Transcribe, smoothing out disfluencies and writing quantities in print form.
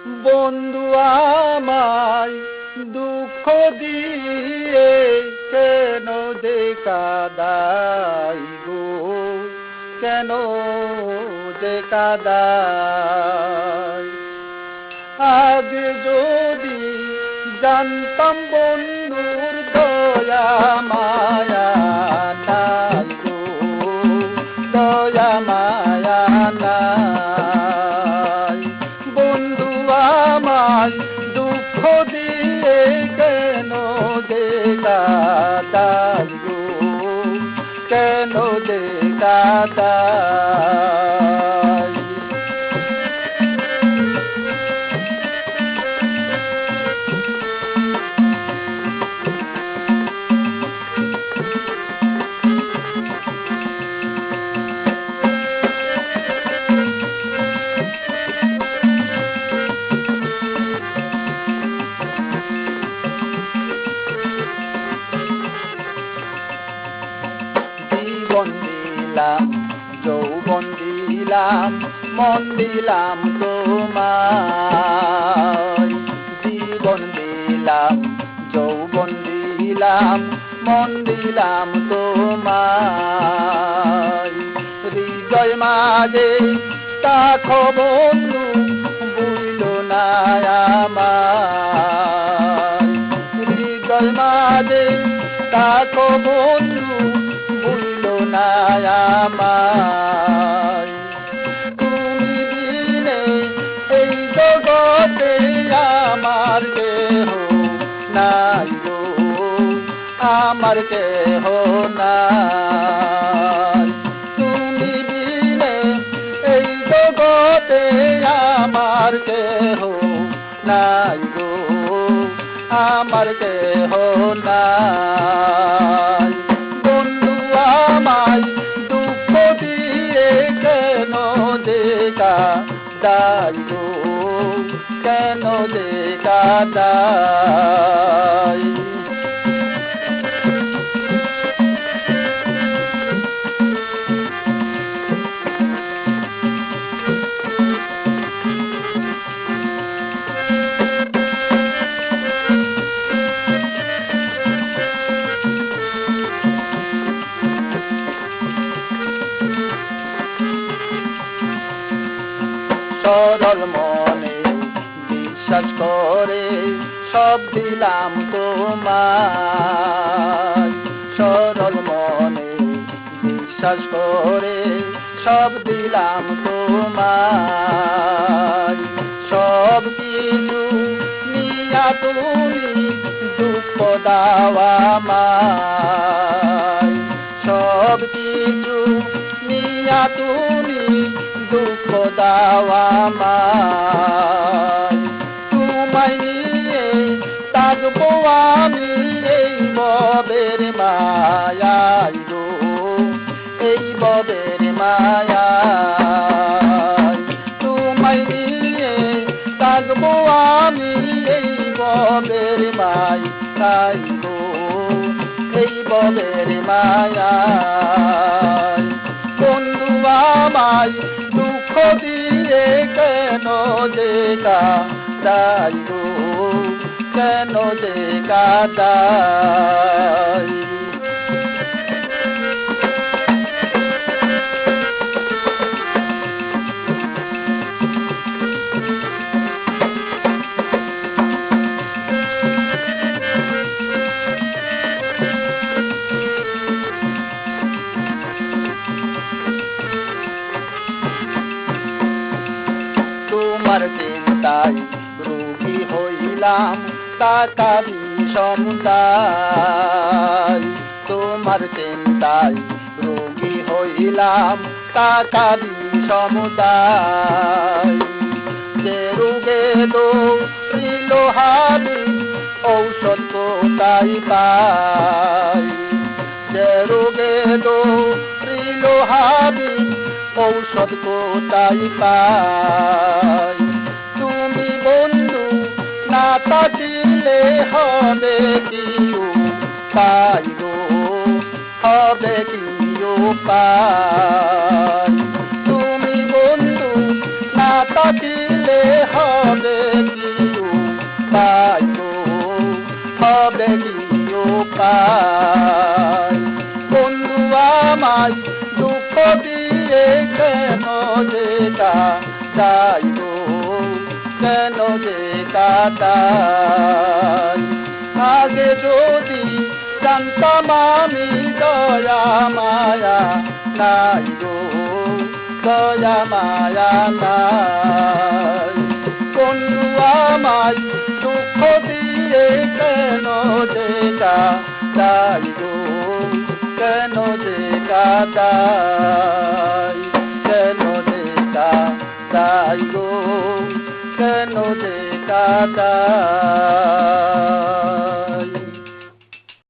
বন্ধু আমায় দুঃখ দিয়ে কেন যে কাঁদাই গো, কেন যে কাঁদাই। আগে যদি জানতাম বন্ধুর দয়া মায়া নাই গো, দয়া মায়া নাই। বন্ধু আমায় দুঃখ দিয়ে কেন যে কাঁদাই গো, কেন যে কাঁদাই। জীবন দিলাম, যৌবন দিলাম, মন দিলাম তোমায়। জীবন দিলাম, যৌবন দিলাম, মন দিলাম তোমায়। হৃদয় মাঝে তাকো বন্ধু, বুঝল না আমার। হৃদয় মাঝে তাকো বন্ধু, বুঝল না আমার। তুমি বিনে এই জগতে আমার কেহ নাই গো, আমার কেহ নাই। তুমি বিনে এই জগতে আমার কেহ নাই গো, আমার কেহ নাই। বন্ধু আমায় দুঃখ দিয়ে কেন যে কাঁদাই গো, কেন যে কাঁদাই। সরল মনে বিশ্বাস করে সব দিলাম তোমায়। সরল মনে বিশ্বাস করে সব দিলাম তোমায়। সব কিছু নিয়া তুমি দুঃখ দাও আমায়। সব কিছু নিয়া তুমি দুঃখ দাও আমায়। তোমায় নিয়ে থাকবো আমি এই ববের মায়ায় গো, এই ববের মায়ায়। তোমায় নিয়ে থাকবো আমি এই ববের মায়ায় গো, এই ববের মায়ায়। বন্ধু আমায় দুঃখ দিয়ে কেন যে কাঁদাই গো, কেন যে কাঁদাই। তোমার চিন্তায় রোগী হইলাম টাকা বিষমতায়। তোমার চিন্তায় রোগী হইলাম টাকা বিষমতায়। যে রোগে দৌড়িল হাবি ঔষধ কোথায় পাই। যে রোগে দৌড়িল হাবি ঔষধ কোথায় পাই। তুমি বন্ধু না থাকিলে হবে কি উপায় গো, হবে কি উপায়। তুমি বন্ধু না থাকিলে হবে কাটাই গো কেন যে কাটাই আগে যদি জানতাম আমি দয়া মায়া নাই গো দয়া মায়া নাই বন্ধু আমায় দুঃখ দিয়ে কেন যে কাটাই গো কেন যে কাটাই কেন যে কাটাই গো কেন যে কাটাই